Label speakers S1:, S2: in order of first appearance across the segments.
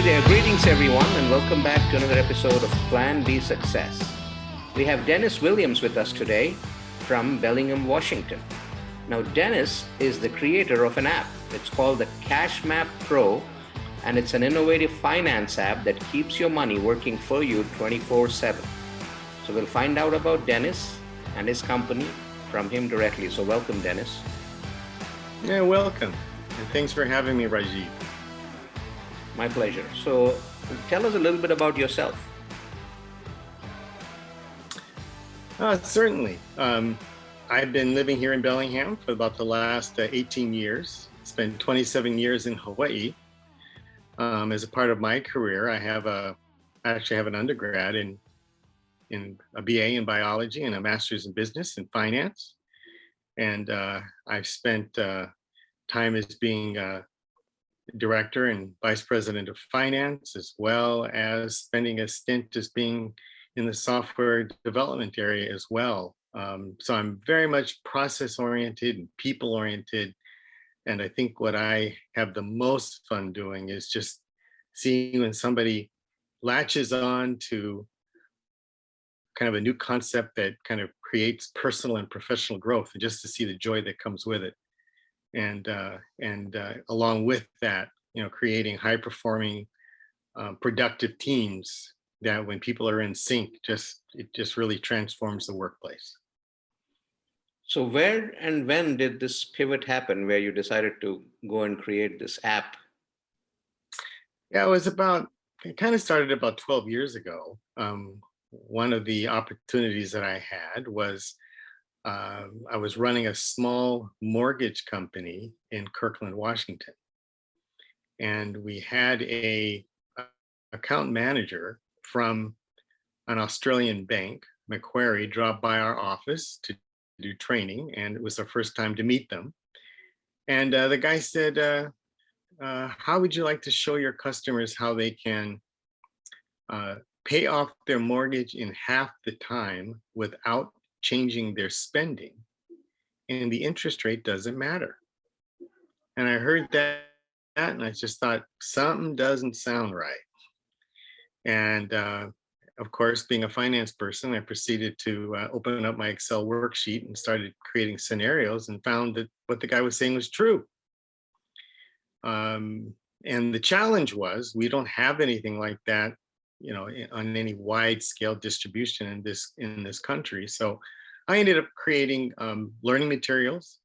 S1: Hey there, greetings everyone, and welcome back to another episode of Plan B Success. We have Dennis Williams with us today from Bellingham, Washington. Now, Dennis is the creator of an app. It's called the CashMap Pro, and it's an innovative finance app that keeps your money working for you 24/7. So we'll find out about Dennis and his company from him directly. So welcome, Dennis.
S2: Yeah, welcome. And thanks for having me, Rajiv.
S1: My pleasure. So tell us a little bit about yourself.
S2: Certainly. I've been living here in Bellingham for about the last 18 years. Spent 27 years in Hawaii. As a part of my career, I actually have an undergrad in a BA in biology and a master's in business and finance. And I've spent time as being director and vice president of finance, as well as spending a stint as being in the software development area as well. So I'm very much process oriented and people oriented. And I think what I have the most fun doing is just seeing when somebody latches on to kind of a new concept that kind of creates personal and professional growth, and just to see the joy that comes with it. And along with that, creating high performing, productive teams that when people are in sync, it just really transforms the workplace.
S1: So where and when did this pivot happen where you decided to go and create this app?
S2: Yeah, it kind of started about 12 years ago. One of the opportunities that I had was I was running a small mortgage company in Kirkland, Washington. And we had a account manager from an Australian bank, Macquarie, drop by our office to do training. And it was our first time to meet them. And the guy said, how would you like to show your customers how they can pay off their mortgage in half the time without changing their spending, and the interest rate doesn't matter? And I heard that and I just thought something doesn't sound right. And of course, being a finance person, I proceeded to open up my Excel worksheet and started creating scenarios, and found that what the guy was saying was true. And the challenge was we don't have anything like that, on any wide scale distribution in this country. So I ended up creating learning materials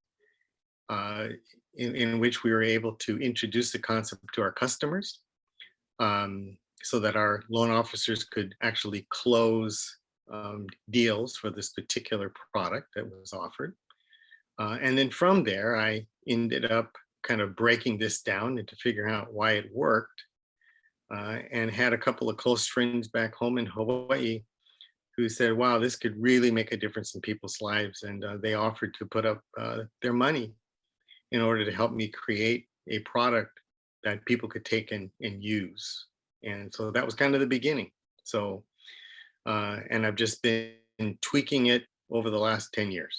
S2: in which we were able to introduce the concept to our customers, so that our loan officers could actually close deals for this particular product that was offered. And then from there, I ended up kind of breaking this down into figuring out why it worked. And had a couple of close friends back home in Hawaii who said, wow, this could really make a difference in people's lives. And they offered to put up their money in order to help me create a product that people could take and use. And so that was kind of the beginning. So, and I've just been tweaking it over the last 10 years.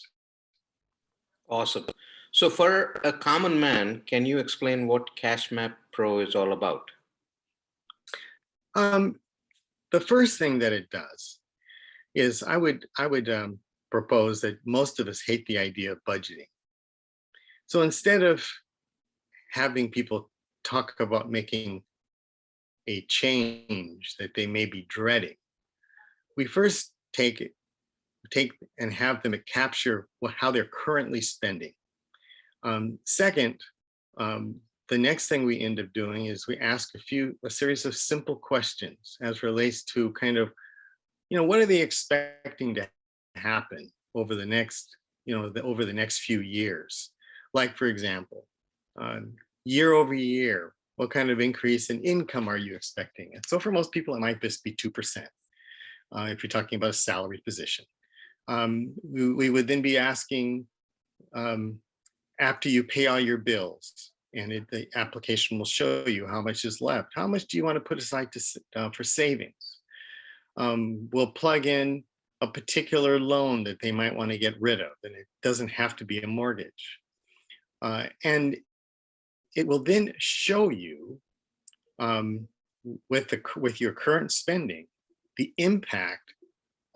S1: Awesome. So for a common man, can you explain what CashMap Pro is all about?
S2: The first thing that it does is I would propose that most of us hate the idea of budgeting. So instead of having people talk about making a change that they may be dreading, we first take and have them capture how they're currently spending. Second, the next thing we end up doing is we ask a series of simple questions as relates to kind of, what are they expecting to happen over the next, over the next few years? Like, for example, year over year, what kind of increase in income are you expecting? And so for most people, it might just be 2%, if you're talking about a salary position. We would then be asking, after you pay all your bills, and the application will show you how much is left, how much do you want to put aside for savings? We'll plug in a particular loan that they might want to get rid of, and it doesn't have to be a mortgage. And it will then show you with your current spending, the impact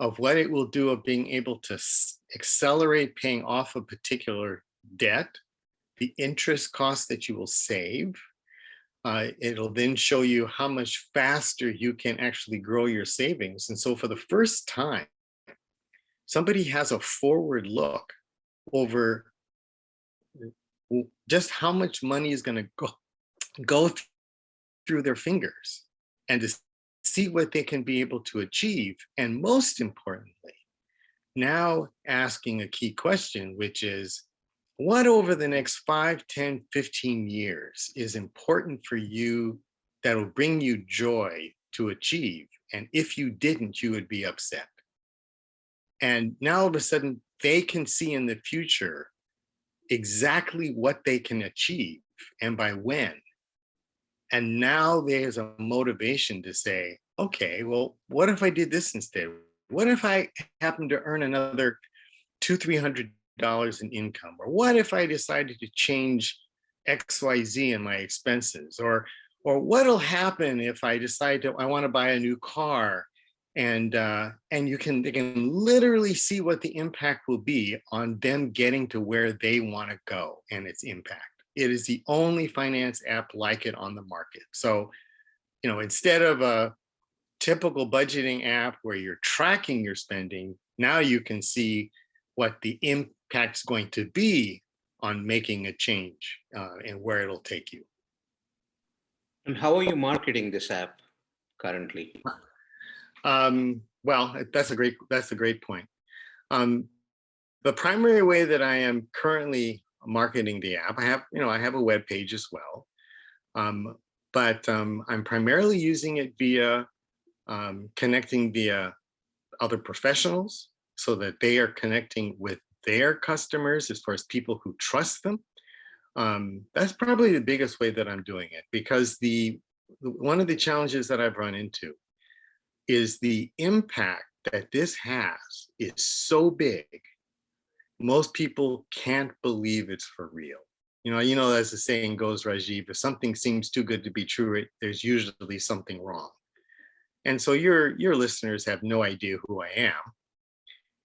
S2: of what it will do of being able to accelerate paying off a particular debt, the interest cost that you will save. It'll then show you how much faster you can actually grow your savings. And so for the first time, somebody has a forward look over just how much money is going to go through their fingers and to see what they can be able to achieve. And most importantly, now asking a key question, which is, what over the next 5, 10, 15 years is important for you that will bring you joy to achieve? And if you didn't, you would be upset. And now all of a sudden, they can see in the future exactly what they can achieve and by when. And now there's a motivation to say, okay, well, what if I did this instead? What if I happen to earn another $200-300 in income? Or what if I decided to change XYZ in my expenses? Or what'll happen if I decide I want to buy a new car? And they can literally see what the impact will be on them getting to where they want to go and its impact. It is the only finance app like it on the market. So, instead of a typical budgeting app where you're tracking your spending, now you can see what the impact's going to be on making a change and where it'll take you.
S1: And how are you marketing this app currently?
S2: Well, that's a great point. The primary way that I am currently marketing the app, I have a web page as well, but I'm primarily using it via connecting via other professionals so that they are connecting with their customers as far as people who trust them. That's probably the biggest way that I'm doing it, because one of the challenges that I've run into is the impact that this has is so big, most people can't believe it's for real. As the saying goes, Rajiv, if something seems too good to be true, there's usually something wrong. And so your listeners have no idea who I am.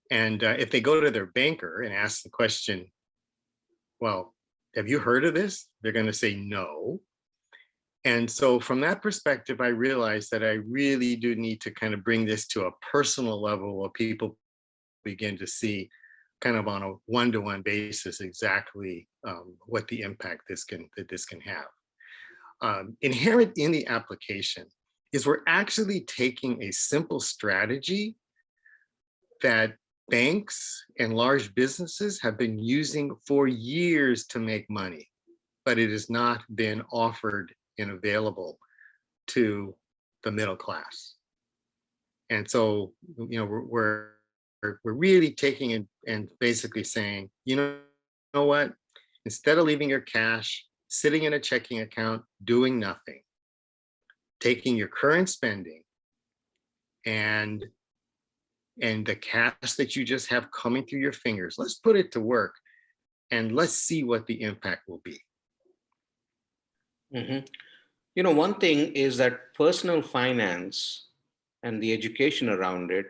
S2: And if they go to their banker and ask the question, well, have you heard of this? They're going to say no. And so from that perspective, I realized that I really do need to kind of bring this to a personal level where people begin to see kind of on a one-to-one basis exactly what the impact this can have. Inherent in the application is we're actually taking a simple strategy that banks and large businesses have been using for years to make money, but it has not been offered and available to the middle class. And so, we're really taking it and basically saying, you know what, instead of leaving your cash sitting in a checking account doing nothing, taking your current spending and the cash that you just have coming through your fingers, let's put it to work and let's see what the impact will be.
S1: Mm-hmm. One thing is that personal finance and the education around it,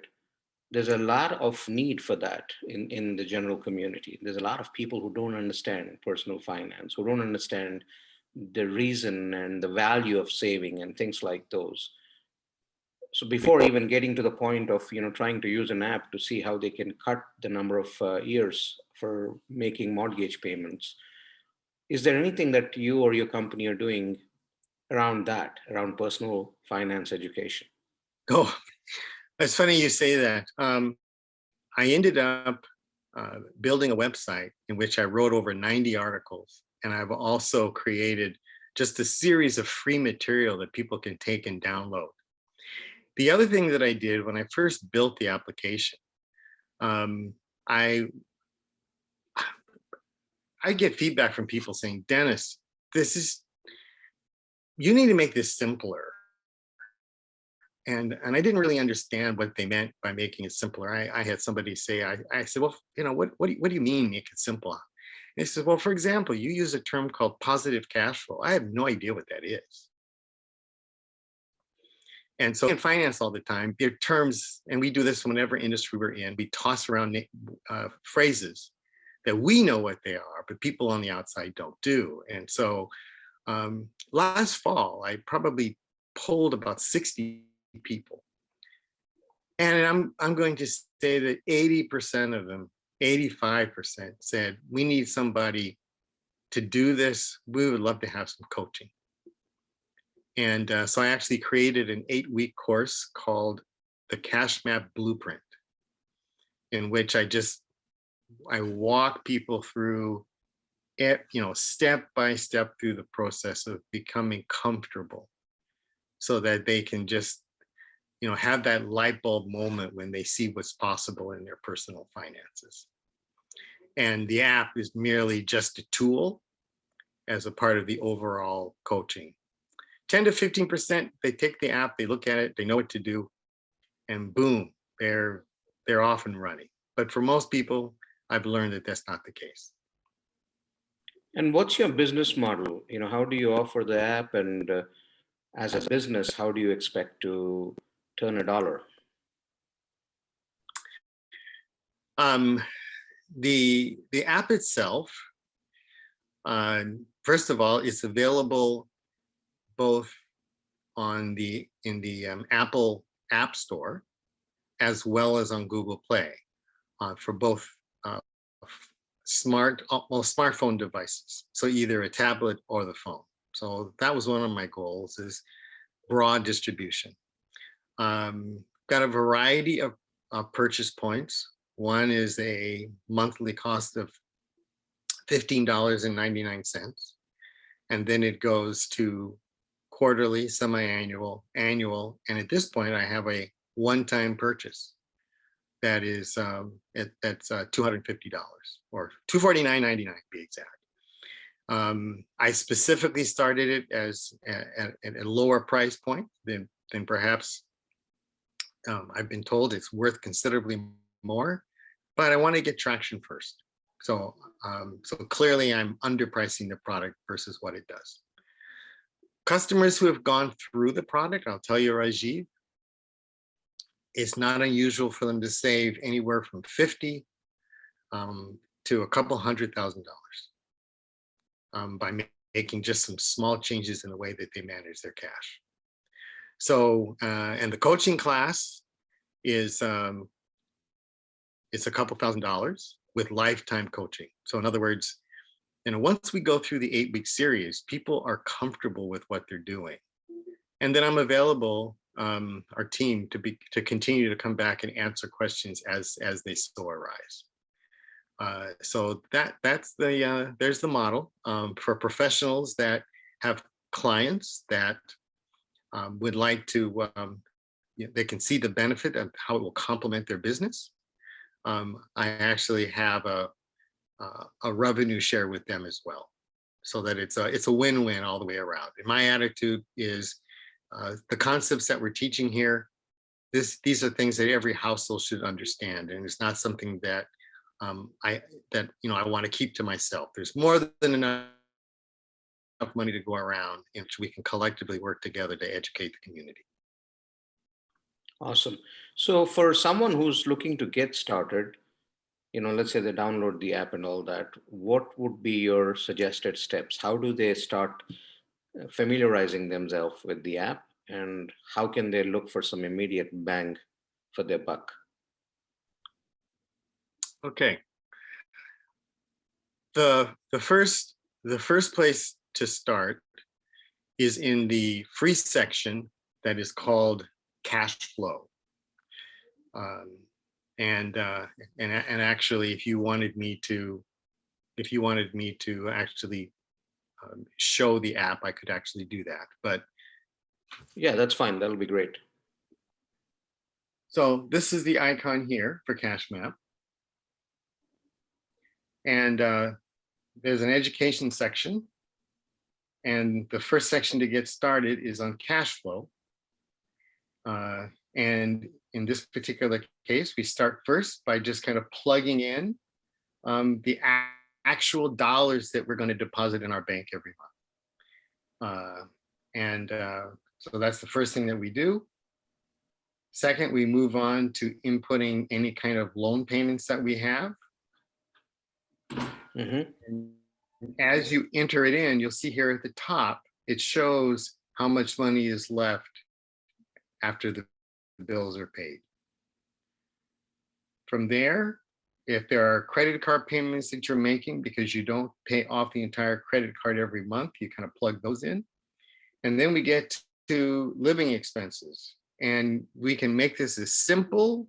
S1: there's a lot of need for that in the general community. There's a lot of people who don't understand personal finance, who don't understand the reason and the value of saving and things like those. So before even getting to the point of trying to use an app to see how they can cut the number of years for making mortgage payments, is there anything that you or your company are doing around personal finance education?
S2: Oh, it's funny you say that. I ended up building a website in which I wrote over 90 articles, and I've also created just a series of free material that people can take and download. The other thing that I did when I first built the application, I get feedback from people saying, Dennis, you need to make this simpler. And I didn't really understand what they meant by making it simpler. I had somebody say, I said, well, what do you mean make it simpler? And they said, well, for example, you use a term called positive cash flow. I have no idea what that is. And so in finance all the time, there are terms, and we do this in whatever industry we're in, we toss around phrases that we know what they are, but people on the outside don't do. And so last fall, I probably polled about 60 people. And I'm going to say that 80% of them, 85% said, we need somebody to do this. We would love to have some coaching. And so I actually created an 8-week course called the CashMap Blueprint, in which I walk people through it, step by step through the process of becoming comfortable so that they can just, have that light bulb moment when they see what's possible in their personal finances. And the app is merely just a tool as a part of the overall coaching. 10 to 15%, they take the app, they look at it, they know what to do, and boom, they're off and running. But for most people, I've learned that that's not the case.
S1: And what's your business model? How do you offer the app, and as a business, how do you expect to turn a dollar?
S2: The app itself, first of all, it's available both in the Apple App Store as well as on Google Play for both smartphone devices. So either a tablet or the phone. So that was one of my goals, is broad distribution. Got a variety of purchase points. One is a monthly cost of $15.99. And then it goes to quarterly, semi-annual, annual. And at this point, I have a one-time purchase that is that's $250 or $249.99 to be exact. I specifically started it as at a lower price point than perhaps I've been told it's worth considerably more, but I want to get traction first. So clearly I'm underpricing the product versus what it does. Customers who have gone through the product, I'll tell you, Rajiv, it's not unusual for them to save anywhere from $50 to a couple $100,000 by making just some small changes in the way that they manage their cash. So, and the coaching class is it's a couple $1,000s with lifetime coaching. So in other words, once we go through the 8-week series, people are comfortable with what they're doing. And then I'm available, our team, to continue to come back and answer questions as they still arise. So that's there's the model for professionals that have clients that would like to, they can see the benefit of how it will complement their business. I actually have a revenue share with them as well, so that it's a win-win all the way around. And my attitude is the concepts that we're teaching here, these are things that every household should understand, and it's not something that I want to keep to myself. There's more than enough money to go around, in which we can collectively work together to educate the community.
S1: Awesome. So for someone who's looking to get started, let's say they download the app and all that, what would be your suggested steps? How do they start familiarizing themselves with the app, and how can they look for some immediate bang for their buck?
S2: Okay. The first place to start is in the free section that is called Cash Flow. And actually, if you wanted me to actually show the app, I could actually do that. But
S1: yeah, that's fine. That'll be great.
S2: So this is the icon here for CashMap. And there's an education section. And the first section to get started is on cash flow. And in this particular case, we start first by just kind of plugging in the actual dollars that we're going to deposit in our bank every month. So that's the first thing that we do. Second, we move on to inputting any kind of loan payments that we have.
S1: Mm-hmm.
S2: And as you enter it in, you'll see here at the top, it shows how much money is left after the bills are paid. From there, if there are credit card payments that you're making because you don't pay off the entire credit card every month, you kind of plug those in. And then we get to living expenses. And we can make this as simple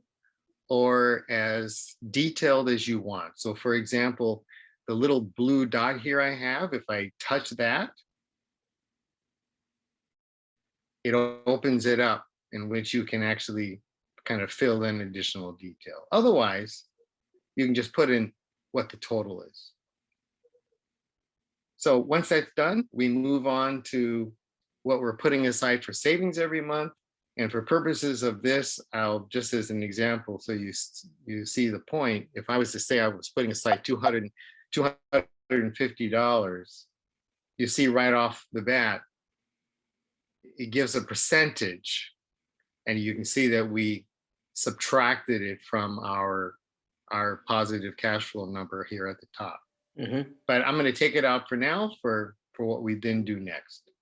S2: or as detailed as you want. So for example, the little blue dot here I have, if I touch that, it opens it up in which you can actually kind of fill in additional detail. Otherwise, you can just put in what the total is. So once that's done, we move on to what we're putting aside for savings every month. And for purposes of this, I'll just as an example, so you see the point, if I was to say I was putting aside $250, you see right off the bat, it gives a percentage, and you can see that we subtracted it from our positive cash flow number here at the top.
S1: Mm-hmm.
S2: But I'm going to take it out for now for what we then do next.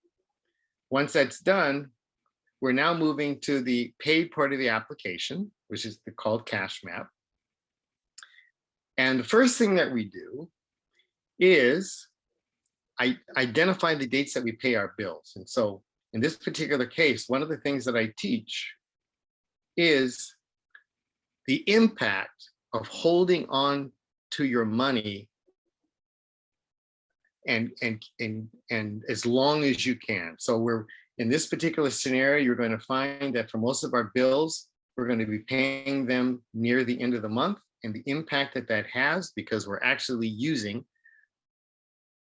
S2: Once that's done, we're now moving to the paid part of the application, which is called CashMap. And the first thing that we do is identify the dates that we pay our bills. And so in this particular case, one of the things that I teach is the impact of holding on to your money and as long as you can. So we're in this particular scenario, you're going to find that for most of our bills, we're going to be paying them near the end of the month, and the impact that that has, because we're actually using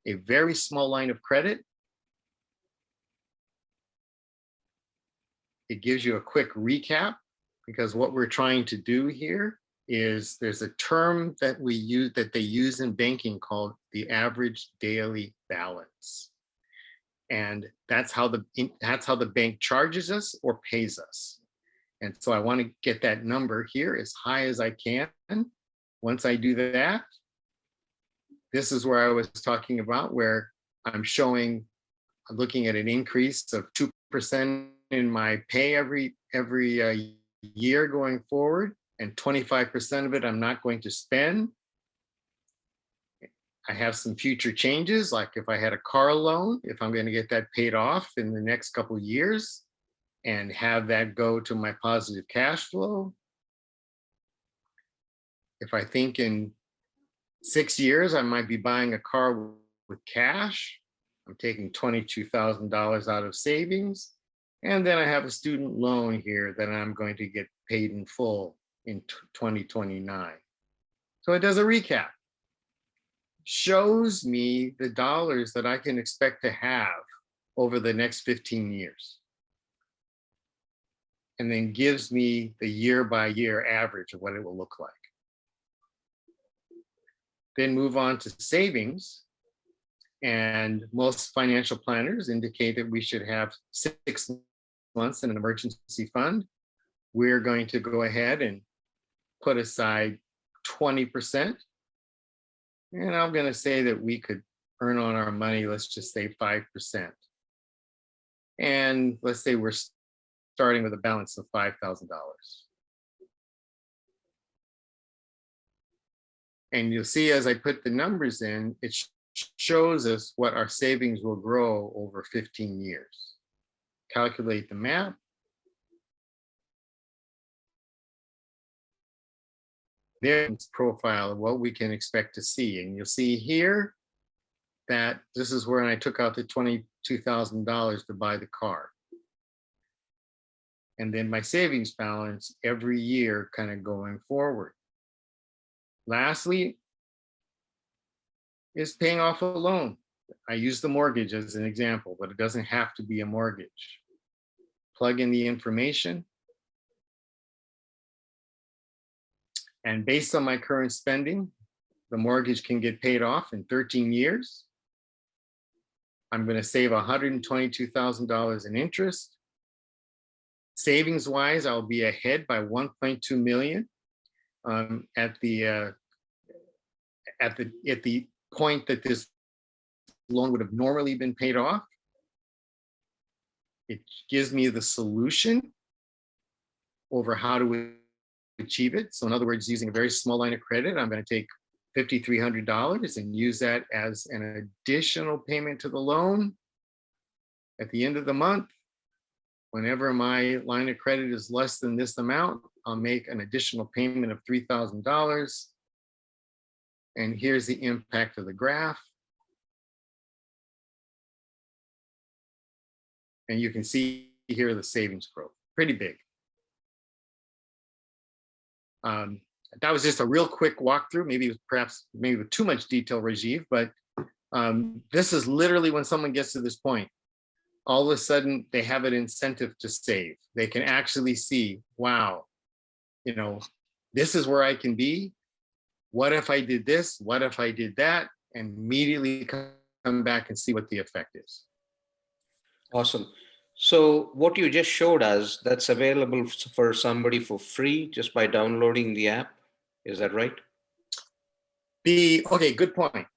S2: a very small line of credit. It gives you a quick recap, because what we're trying to do here is there's a term that we use, that they use in banking, called the average daily balance. And that's how the bank charges us or pays us. And so I want to get that number here as high as I can. Once I do that, this is where I was talking about, where I'm looking at an increase of 2% in my pay every year going forward, and 25% of it I'm not going to spend. I have some future changes, like if I had a car loan, if I'm going to get that paid off in the next couple of years and have that go to my positive cash flow. If I think in 6 years, I might be buying a car with cash, I'm taking $22,000 out of savings. And then I have a student loan here that I'm going to get paid in full in 2029. So it does a recap. Shows me the dollars that I can expect to have over the next 15 years. And then gives me the year by year average of what it will look like. Then move on to savings. And most financial planners indicate that we should have 6 months in an emergency fund. We're going to go ahead and put aside 20%. And I'm going to say that we could earn on our money, let's just say 5%. And let's say we're starting with a balance of $5,000. And you'll see as I put the numbers in, it shows us what our savings will grow over 15 years. Calculate the map. There's profile of what we can expect to see. And you'll see here that this is where I took out the $22,000 to buy the car. And then my savings balance every year kind of going forward. Lastly, is paying off a loan. I use the mortgage as an example, but it doesn't have to be a mortgage. Plug in the information. And based on my current spending, the mortgage can get paid off in 13 years. I'm going to save $122,000 in interest. Savings wise, I'll be ahead by 1.2 million at the point that this loan would have normally been paid off. It gives me the solution over how to achieve it. So in other words, using a very small line of credit, I'm going to take $5,300 and use that as an additional payment to the loan. At the end of the month, whenever my line of credit is less than this amount, I'll make an additional payment of $3,000. And here's the impact of the graph. And you can see here the savings growth, pretty big. That was just a real quick walkthrough, maybe with too much detail, Rajiv, but this is literally when someone gets to this point, all of a sudden they have an incentive to save. They can actually see, wow, this is where I can be. What if I did this? What if I did that? And immediately come back and see what the effect is.
S1: Awesome. So what you just showed us, that's available for somebody for free just by downloading the app. Is that right?
S2: Okay, good point.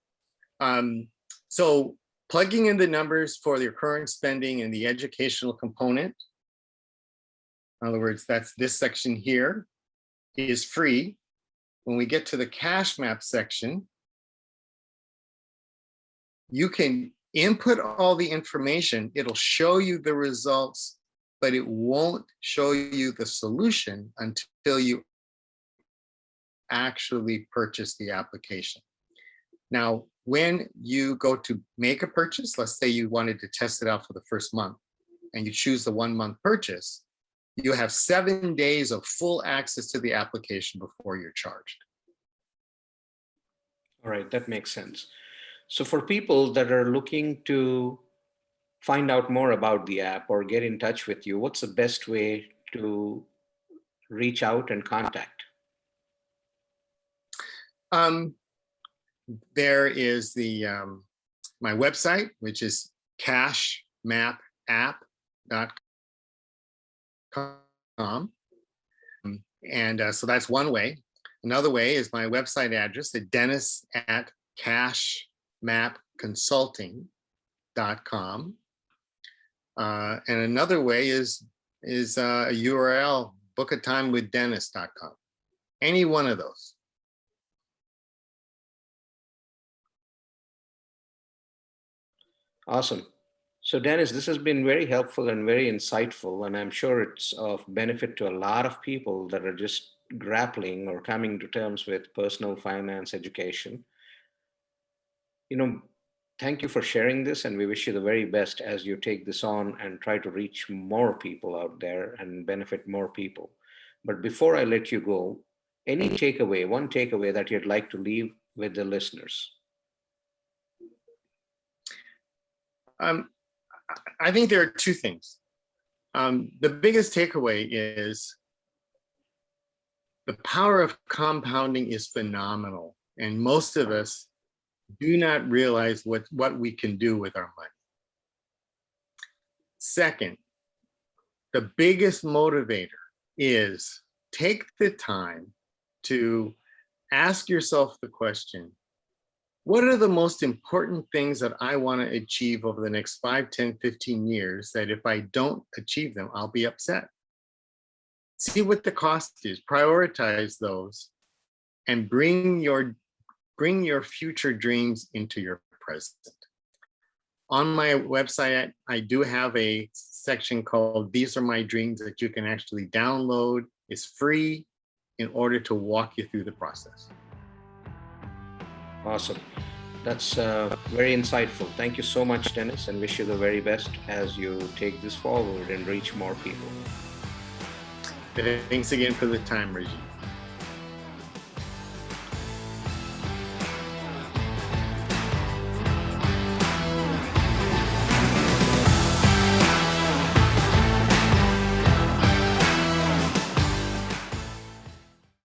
S2: So plugging in the numbers for your current spending and the educational component, in other words, that's this section here, is free. When we get to the CashMap section, you can input all the information. It'll show you the results, but it won't show you the solution until you actually purchase the application. Now, when you go to make a purchase, let's say you wanted to test it out for the first month and you choose the 1 month purchase, you have 7 days of full access to the application before you're charged.
S1: All right, that makes sense. So for people that are looking to find out more about the app or get in touch with you, what's the best way to reach out and contact?
S2: There is my website, which is cashmapapp.com. And so that's one way. Another way is my website address at dennis@cashmapconsulting.com. And another way is a URL, bookatimeWithDennis.com. Any one of those.
S1: Awesome. So Dennis, this has been very helpful and very insightful, and I'm sure it's of benefit to a lot of people that are just grappling or coming to terms with personal finance education. Thank you for sharing this, and we wish you the very best as you take this on and try to reach more people out there and benefit more people. But before I let you go, one takeaway that you'd like to leave with the listeners?
S2: I think there are two things. The biggest takeaway is the power of compounding is phenomenal, and most of us do not realize what we can do with our money. Second, the biggest motivator is take the time to ask yourself the question, what are the most important things that I want to achieve over the next 5, 10, 15 years that if I don't achieve them, I'll be upset? See what the cost is, prioritize those, and bring your future dreams into your present. On my website, I do have a section called These Are My Dreams that you can actually download. It's free in order to walk you through the process.
S1: Awesome. That's very insightful. Thank you so much, Dennis, and wish you the very best as you take this forward and reach more people.
S2: Thanks again for the time, Reggie.